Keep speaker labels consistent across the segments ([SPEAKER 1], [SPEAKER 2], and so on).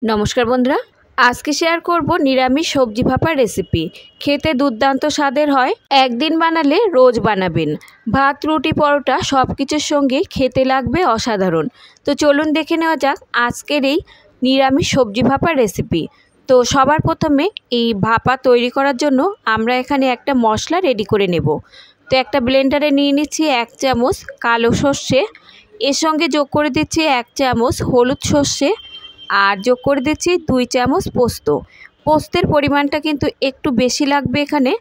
[SPEAKER 1] नमस्कार बंधुरा आज के शेयर करब निरामिष सब्जी भापा रेसिपि। खेते दुर्दान्त स्वादेर हय, एकदिन बानाले रोज बानाबेन। भात रुटी परोटा सबकिछुर संगे खेते लागबे असाधारण। तो चलुन देखे नेওয়া যাক आजकेर এই निरामिष सब्जी भापा रेसिपि। तो सबार प्रथमे এই भापा तैरी करार जन्य आमरा एखाने एकटा मशला रेडी करे नेब। तो एकटा ब्लेंडारे निये निচ্ছি 1 চামচ कालो सर्षे, एर संगे जोग करे दिচ্ছি 1 চামচ हलुद सर्षे और जोग करे दिচ্ছি 2 চামচ पोस्त। पोस्तेर परिमाणटा किन्तु एकटू बेशी लागबे एखाने।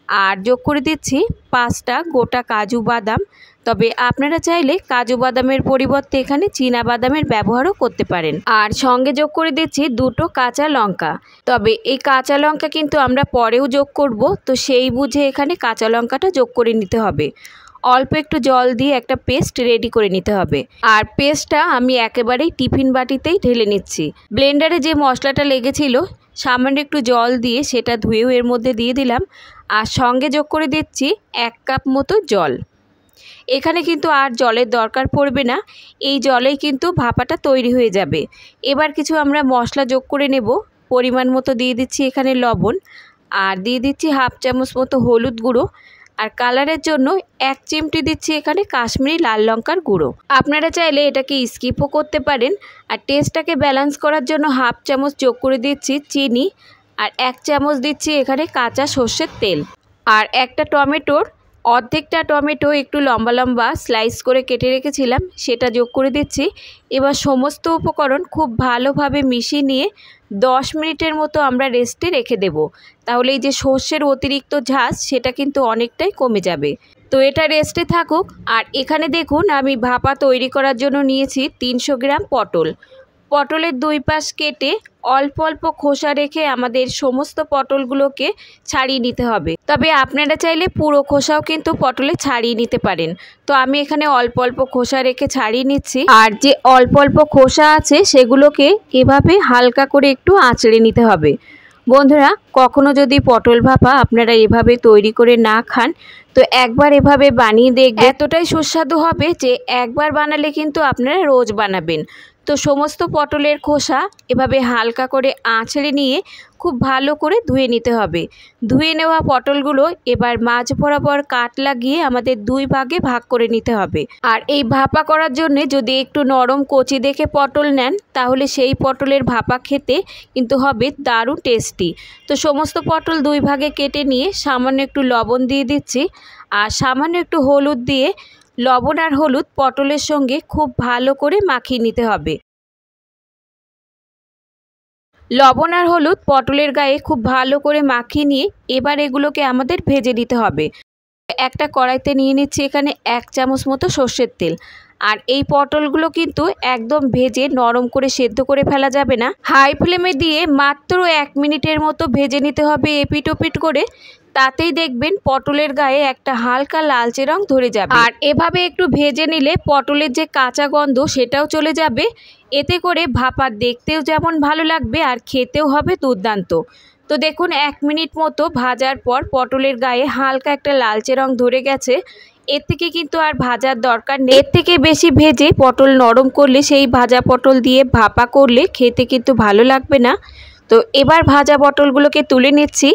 [SPEAKER 1] और जोग करे दिচ্ছি 5टा गोटा काजू बादाम। तबे आपनारा चाइले काजू बादामेर परिबर्ते एखाने चीना बादामेर व्यवहारও करते पारेन। और संगे जोग करे दिচ্ছি 2টো काँचा लंका। तबे এই কাঁচা লঙ্কা কিন্তু আমরা পরেও যোগ করব, তো সেই বুঝে এখানে কাঁচা লঙ্কাটা যোগ করে নিতে হবে। অল্প একটু জল দিয়ে একটা পেস্ট রেডি করে নিতে হবে। আর পেস্টটা আমি একেবারেই টিফিন বাটিতেই ঢেলে নিচ্ছি। ব্লেন্ডারে যে মশলাটা লেগেছিল সামান্য একটু জল দিয়ে সেটা ধুয়েও এর মধ্যে দিয়ে দিলাম। আর সঙ্গে যোগ করে দিচ্ছি 1 কাপ মতো জল। এখানে কিন্তু আর জলের দরকার পড়বে না, এই জলেই কিন্তু ভাপাটা তৈরি হয়ে যাবে। এবার কিছু আমরা মশলা যোগ করে নেব। পরিমাণ মতো দিয়ে দিচ্ছি এখানে লবণ, আর দিয়ে দিচ্ছি 1/2 চামচ মতো হলুদ গুঁড়ো, আর কালারের জন্য 1 চিমটি দিচ্ছি এখানে কাশ্মীরি লাল লঙ্কার গুঁড়ো। আপনারা চাইলে এটাকে স্কিপও করতে পারেন। আর টেস্টটাকে ব্যালেন্স করার জন্য 1/2 চামচ যোগ করে দিচ্ছি চিনি, আর 1 চামচ দিচ্ছি এখানে কাঁচা সর্ষের তেল। আর একটা টমেটোর অর্ধেকটা টমেটো একটু লম্বা লম্বা স্লাইস করে কেটে রেখেছিলাম সেটা যোগ করে দিচ্ছি। এবার সমস্ত উপকরণ খুব ভালোভাবে মিশিয়ে নিয়ে 10 মিনিটের মতো আমরা রেস্টে রেখে দেব। তাহলে এই যে সর্ষের অতিরিক্ত ঝাঁজ সেটা কিন্তু অনেকটাই কমে যাবে। তো এটা রেস্টে থাকুক। আর এখানে দেখুন আমি ভাপা তৈরি করার জন্য নিয়েছি 300 গ্রাম পটল। পটলের দুই পাশ কেটে অল্প অল্প খোসা রেখে আমাদের সমস্ত পটলগুলোকে ছাড়িয়ে নিতে হবে। তবে আপনারা চাইলে পুরো খোসাও কিন্তু পটলে ছাড়িয়ে নিতে পারেন। তো আমি এখানে অল্প অল্প খোসা রেখে ছাড়িয়ে নিচ্ছি। আর যে অল্প অল্প খোসা আছে সেগুলোকে এভাবে হালকা করে একটু আঁচড়ে নিতে হবে। বন্ধুরা, কখনো যদি পটল ভাপা আপনারা এভাবে তৈরি করে না খান তো একবার এভাবে বানিয়ে দেখবেন, এতটাই সুস্বাদু হবে যে একবার বানালে কিন্তু আপনারা রোজ বানাবেন। তো সমস্ত পটলের খোসা এভাবে হালকা করে আঁচড়ে নিয়ে খুব ভালো করে ধুয়ে নিতে হবে। ধুয়ে নেওয়া পটলগুলো এবার মাঝ বরাবর কাট লাগিয়ে আমাদের 2 ভাগে ভাগ করে নিতে হবে। আর এই ভাপা করার জন্য যদি একটু নরম কচি দেখে পটল নেন তাহলে সেই পটলের ভাপা খেতে কিন্তু হবে দারুণ টেস্টি। তো সমস্ত পটল 2 ভাগে কেটে নিয়ে সামান্য একটু লবণ দিয়ে দিচ্ছি, আর সামান্য একটু হলুদ দিয়ে লবণ আর হলুদ পটলের সঙ্গে খুব ভালো করে মাখিয়ে নিতে হবে। লবণ আর হলুদ পটলের গায়ে খুব ভালো করে মাখিয়ে নিয়ে এবার এগুলোকে আমাদের ভেজে নিতে হবে। একটা কড়াইতে নিয়ে নিচ্ছি এখানে 1 চামচ মতো সর্ষের তেল। আর এই পটলগুলো কিন্তু একদম ভেজে নরম করে সেদ্ধ করে ফেলা যাবে না, হাই ফ্লেমে দিয়ে মাত্র 1 মিনিটের মতো ভেজে নিতে হবে এপিট ওপিট করে। তাতেই দেখবেন পটলের গায়ে একটা হালকা লালচে রং ধরে যাবে। আর এভাবে একটু ভেজে নিলে পটলের যে কাঁচা গন্ধ সেটাও চলে যাবে। এতে করে ভাপা দেখতেও যেমন ভালো লাগবে আর খেতেও হবে দুর্দান্ত। তো দেখুন 1 মিনিট মতো ভাজার পর পটলের গায়ে হালকা একটা লালচে রং ধরে গেছে। এর থেকে কিন্তু আর ভাজার দরকার নেই। এর থেকে বেশি ভেজে পটল নরম করলে সেই ভাজা পটল দিয়ে ভাপা করলে খেতে কিন্তু ভালো লাগবে না। তো এবার ভাজা পটলগুলোকে তুলে নিচ্ছি।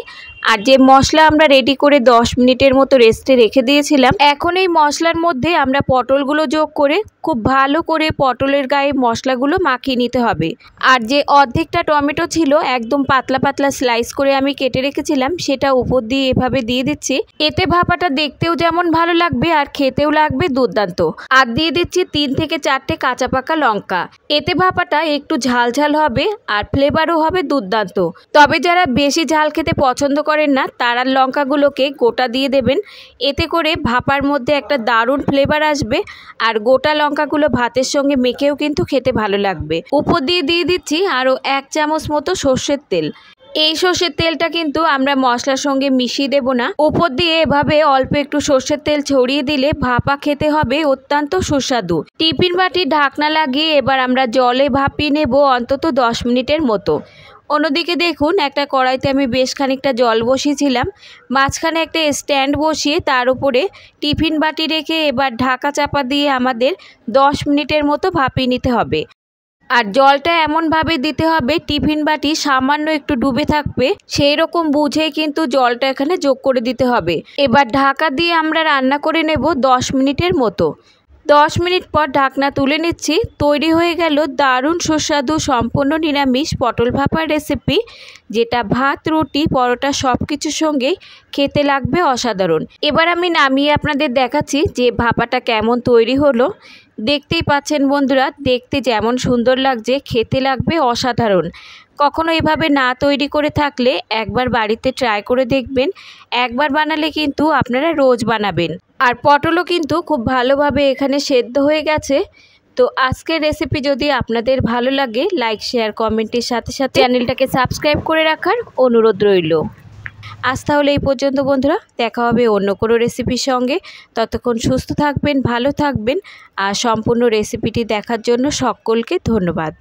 [SPEAKER 1] আর যে মশলা আমরা রেডি করে 10 মিনিটের মতো রেস্টে রেখে দিয়েছিলাম, এখন এই মশলার মধ্যে আমরা পটলগুলো যোগ করে খুব ভালো করে পটলের গায়ে মশলাগুলো মাখিয়ে নিতে হবে। আর যে অর্ধেকটা টমেটো ছিল একদম পাতলা পাতলা স্লাইস করে আমি কেটে রেখেছিলাম সেটা উপর দিয়ে এভাবে দিয়ে দিচ্ছি। এতে ভাপাটা দেখতেও যেমন ভালো লাগবে আর খেতেও লাগবে দুর্দান্ত। আর দিয়ে দিচ্ছি 3 থেকে 4টে কাঁচা পাকা লঙ্কা। এতে ভাপাটা একটু ঝাল ঝাল হবে আর ফ্লেভারও হবে দুর্দান্ত। তবে যারা বেশি ঝাল খেতে পছন্দ করেন না তারা লঙ্কাগুলোকে গোটা দিয়ে দেবেন। এতে করে ভাপার মধ্যে একটা দারুণ ফ্লেভার আসবে আর গোটা লঙ্কাগুলো ভাতের সঙ্গে মেখেও কিন্তু খেতে ভালো লাগবে। উপর দিয়ে দিয়ে দিচ্ছি আরও 1 চামচ মতো সর্ষের তেল। এই সর্ষের তেলটা কিন্তু আমরা মশলার সঙ্গে মিশিয়ে দেব না, উপর দিয়ে এভাবে অল্প একটু সর্ষের তেল ছড়িয়ে দিলে ভাপা খেতে হবে অত্যন্ত সুস্বাদু। টিফিন বাটি ঢাকনা লাগিয়ে এবার আমরা জলে ভাপিয়ে নেব অন্তত 10 মিনিটের মতো। অন্যদিকে দেখুন একটা কড়াইতে আমি বেশ খানিকটা জল বসিয়েছিলাম, মাঝখানে একটা স্ট্যান্ড বসিয়ে তার উপরে টিফিন বাটি রেখে এবার ঢাকা চাপা দিয়ে আমাদের 10 মিনিটের মতো ভাপিয়ে নিতে হবে। আর জলটা এমনভাবে দিতে হবে টিফিন বাটি সামান্য একটু ডুবে থাকবে, সেই রকম বুঝে কিন্তু জলটা এখানে যোগ করে দিতে হবে। এবার ঢাকা দিয়ে আমরা রান্না করে নেব 10 মিনিটের মতো। 10 মিনিট পর ঢাকনা তুলে নিচ্ছি। তৈরি হয়ে গেল দারুণ সুস্বাদু সম্পূর্ণ নিরামিষ পটল ভাপার রেসিপি, যেটা ভাত, রুটি, পরোটা সব কিছুর সঙ্গেই খেতে লাগবে অসাধারণ। এবার আমি নামিয়ে আপনাদের দেখাচ্ছি যে ভাপাটা কেমন তৈরি হলো। দেখতেই পাচ্ছেন বন্ধুরা, দেখতে যেমন সুন্দর লাগছে, খেতে লাগবে অসাধারণ। কখনো এভাবে না তৈরি করে থাকলে একবার বাড়িতে ট্রাই করে দেখবেন। একবার বানালে কিন্তু আপনারা রোজ বানাবেন। আর পটলও কিন্তু খুব ভালোভাবে এখানে সেদ্ধ হয়ে গেছে। তো আজকের রেসিপি যদি আপনাদের ভালো লাগে, লাইক, শেয়ার, কমেন্টের সাথে সাথে চ্যানেলটাকে সাবস্ক্রাইব করে রাখার অনুরোধ রইল। আজ তাহলে এই পর্যন্ত বন্ধুরা, দেখা হবে অন্য কোনো রেসিপির সঙ্গে। ততক্ষণ সুস্থ থাকবেন, ভালো থাকবেন। আর সম্পূর্ণ রেসিপিটি দেখার জন্য সকলকে ধন্যবাদ।